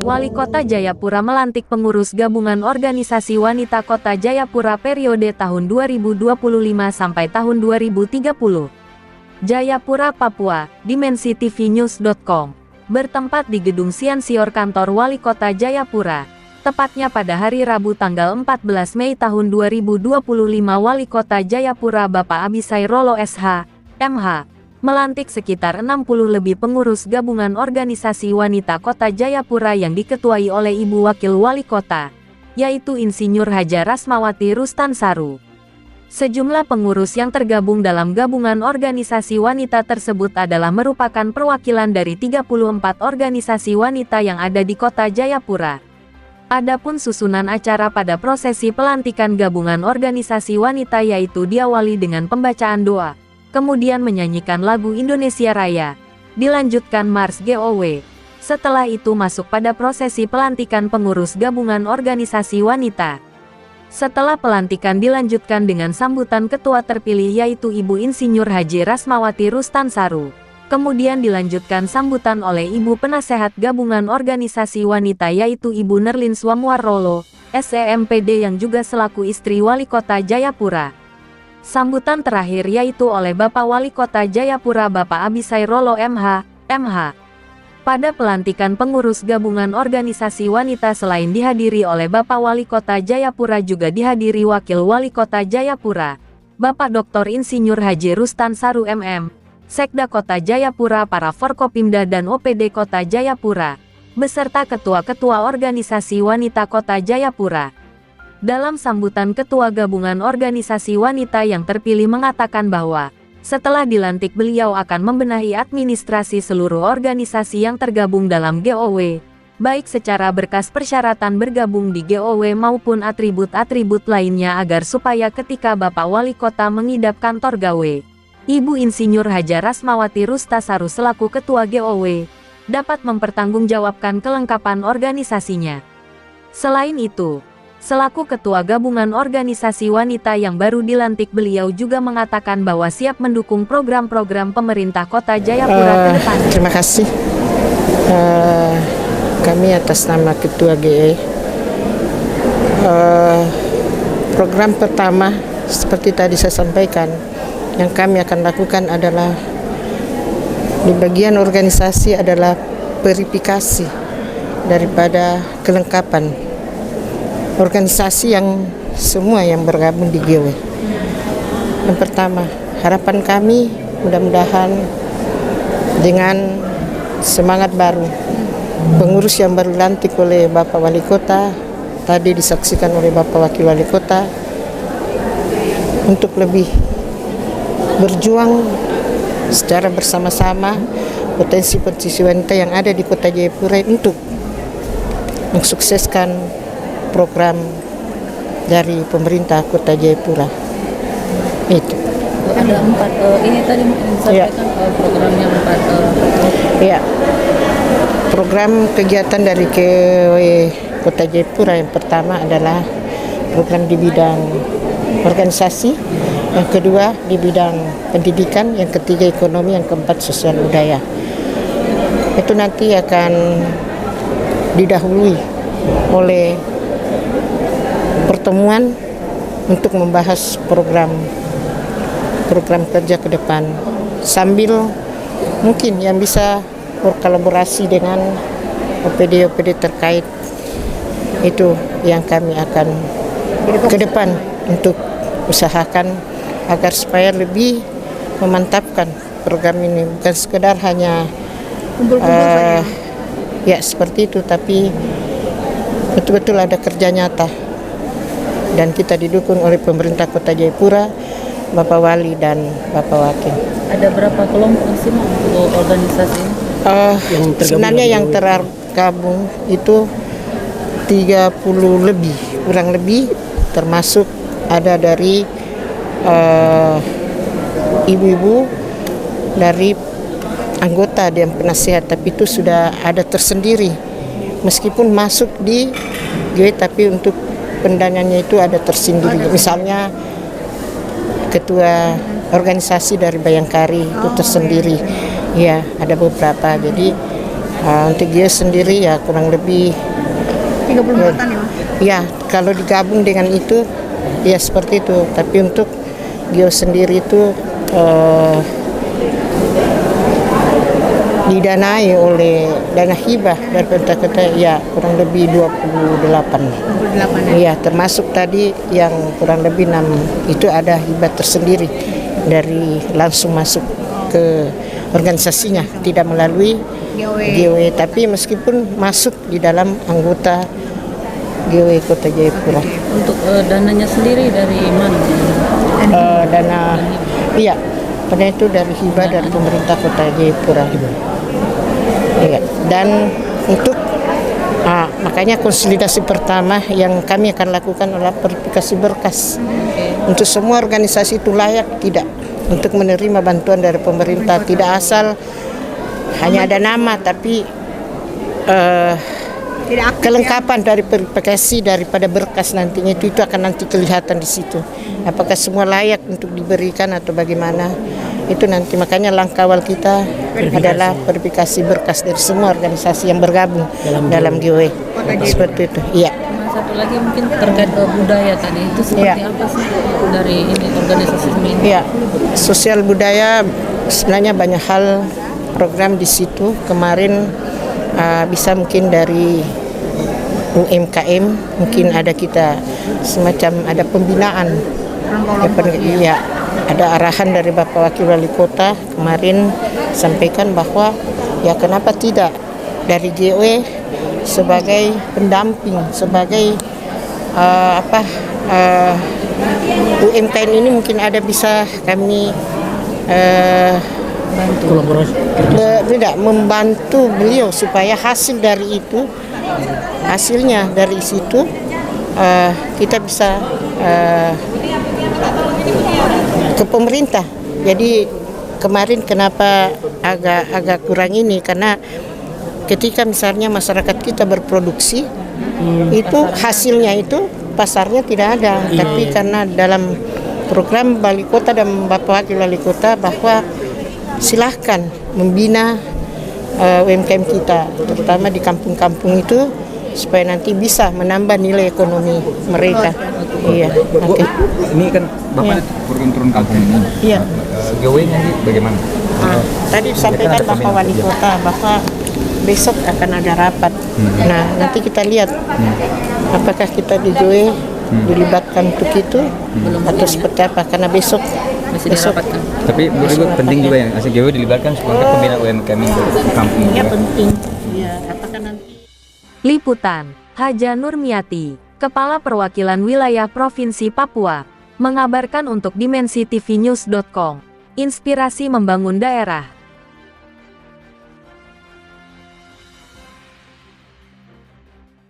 Wali Kota Jayapura melantik pengurus gabungan organisasi wanita Kota Jayapura periode tahun 2025 sampai tahun 2030. Jayapura, Papua, dimensitv-news.com. Bertempat di Gedung Siansior Kantor Wali Kota Jayapura. Tepatnya pada hari Rabu tanggal 14 Mei tahun 2025 Wali Kota Jayapura Bapak Abisai Rolo SH, MH, melantik sekitar 60 lebih pengurus gabungan organisasi wanita Kota Jayapura yang diketuai oleh Ibu Wakil Wali Kota, yaitu Insinyur Haja Rasmawati Rustansaru. Sejumlah pengurus yang tergabung dalam gabungan organisasi wanita tersebut adalah merupakan perwakilan dari 34 organisasi wanita yang ada di Kota Jayapura. Adapun susunan acara pada prosesi pelantikan gabungan organisasi wanita yaitu diawali dengan pembacaan doa, kemudian menyanyikan lagu Indonesia Raya, dilanjutkan Mars GOW. Setelah itu masuk pada prosesi pelantikan pengurus gabungan organisasi wanita. Setelah pelantikan dilanjutkan dengan sambutan ketua terpilih yaitu Ibu Insinyur Haji Rasmawati Rustansaru. Kemudian dilanjutkan sambutan oleh Ibu Penasehat Gabungan Organisasi Wanita yaitu Ibu Nerlin Swamwarrolo, SEMPD yang juga selaku istri Wali Kota Jayapura. Sambutan terakhir yaitu oleh Bapak Wali Kota Jayapura Bapak Abisai Rolo MH, MH. Pada pelantikan pengurus gabungan organisasi wanita selain dihadiri oleh Bapak Wali Kota Jayapura juga dihadiri Wakil Wali Kota Jayapura, Bapak Dr. Insinyur Haji Rustansaru MM, Sekda Kota Jayapura, para Forkopimda dan OPD Kota Jayapura, beserta ketua-ketua organisasi wanita Kota Jayapura. Dalam sambutan Ketua Gabungan Organisasi Wanita yang terpilih mengatakan bahwa, setelah dilantik beliau akan membenahi administrasi seluruh organisasi yang tergabung dalam GOW, baik secara berkas persyaratan bergabung di GOW maupun atribut-atribut lainnya agar supaya ketika Bapak Wali Kota mengidap kantor gawe, Ibu Insinyur Haja Rasmawati Rustansaru selaku Ketua GOW, dapat mempertanggungjawabkan kelengkapan organisasinya. Selain itu, selaku Ketua Gabungan Organisasi Wanita yang baru dilantik beliau juga mengatakan bahwa siap mendukung program-program pemerintah Kota Jayapura ke depan. Terima kasih. Kami atas nama Ketua GE. Program pertama seperti tadi saya sampaikan, yang kami akan lakukan adalah di bagian organisasi adalah verifikasi daripada kelengkapan organisasi yang semua yang bergabung di GOW. Yang pertama, harapan kami mudah-mudahan dengan semangat baru, pengurus yang baru dilantik oleh Bapak Wali Kota, tadi disaksikan oleh Bapak Wakil Wali Kota, untuk lebih berjuang secara bersama-sama potensi-potensi wanita yang ada di Kota Jayapura untuk mensukseskan program dari pemerintah Kota Jayapura. Itu. Ada 4 ini tadi disampaikan programnya 4. Ya. Program kegiatan dari Kota Jayapura yang pertama adalah program di bidang organisasi, yang kedua di bidang pendidikan, yang ketiga ekonomi, yang keempat sosial budaya. Itu nanti akan didahului oleh pertemuan untuk membahas program kerja ke depan, sambil mungkin yang bisa berkolaborasi dengan OPD-OPD terkait. Itu yang kami akan ke depan untuk usahakan agar supaya lebih memantapkan program ini, bukan sekedar hanya ya seperti itu, tapi betul-betul ada kerja nyata dan kita didukung oleh pemerintah Kota Jayapura, Bapak Wali dan Bapak Wakil. Ada berapa kelompok sih untuk organisasi ini? Sebenarnya yang tergabung itu 30 lebih, kurang lebih, termasuk ada dari ibu-ibu dari anggota Dewan Penasehat, tapi itu sudah ada tersendiri meskipun masuk di GW, tapi untuk pendananya itu ada tersendiri. Misalnya ketua organisasi dari Bayangkari itu tersendiri, ya ada beberapa. Jadi Untuk GIO sendiri ya kurang lebih 34-an ya, Mas? ya kalau digabung dengan itu ya seperti itu. Tapi untuk GIO sendiri itu didanai oleh dana hibah dari pemerintah kota ya kurang lebih 28. 28 ya? Iya, termasuk tadi yang kurang lebih 6 itu ada hibah tersendiri dari langsung masuk ke organisasinya, tidak melalui GOE, tapi meskipun masuk di dalam anggota GOE Kota Jayapura. Untuk dananya sendiri dari mana? Dana, iya, pada itu dari hibah dari pemerintah Kota Jayapura. Iya, dan untuk makanya konsolidasi pertama yang kami akan lakukan adalah verifikasi berkas. Untuk semua organisasi itu layak tidak untuk menerima bantuan dari pemerintah, tidak asal hanya ada nama tapi Tidak aktif kelengkapan dari verifikasi daripada berkas nantinya itu akan nanti kelihatan di situ. Apakah semua layak untuk diberikan atau bagaimana? Itu nanti makanya langkah awal kita adalah verifikasi berkas dari semua organisasi yang bergabung dalam GOE. Seperti itu. Iya. Satu lagi mungkin terkait budaya tadi itu seperti apa sih dari ini organisasi ini? Iya, sosial budaya sebenarnya banyak hal program di situ. Kemarin bisa mungkin dari UMKM, mungkin ada kita semacam ada pembinaan. Iya, ada arahan dari Bapak Wakil Wali Kota kemarin sampaikan bahwa ya kenapa tidak dari GOE sebagai pendamping, sebagai UMKM ini mungkin ada bisa kami tidak membantu beliau supaya hasilnya dari situ kita bisa ke pemerintah. Jadi kemarin kenapa agak kurang ini karena ketika misalnya masyarakat kita berproduksi itu hasilnya itu pasarnya tidak ada, tapi karena dalam program Wali Kota dan Bapak Wakil Wali Kota bahwa silahkan membina UMKM kita, terutama di kampung-kampung itu supaya nanti bisa menambah nilai ekonomi mereka. Iya. Oke. Ini kan Bapak turun kampung ini. Iya. Sejauh ini nanti bagaimana? Tadi disampaikan Bapak Wali Kota bahwa besok akan ada rapat. Nah, nanti kita lihat apakah kita di GOE dilibatkan untuk itu atau seperti apa, karena besok Tapi menurut gue penting juga yang asli GOE dilibatkan supaya pembina UMKM di kampung. ya penting. Ya, apakah nanti Liputan, Haja Nurmiati, Kepala Perwakilan Wilayah Provinsi Papua, mengabarkan untuk dimensitivinews.com. Inspirasi membangun daerah.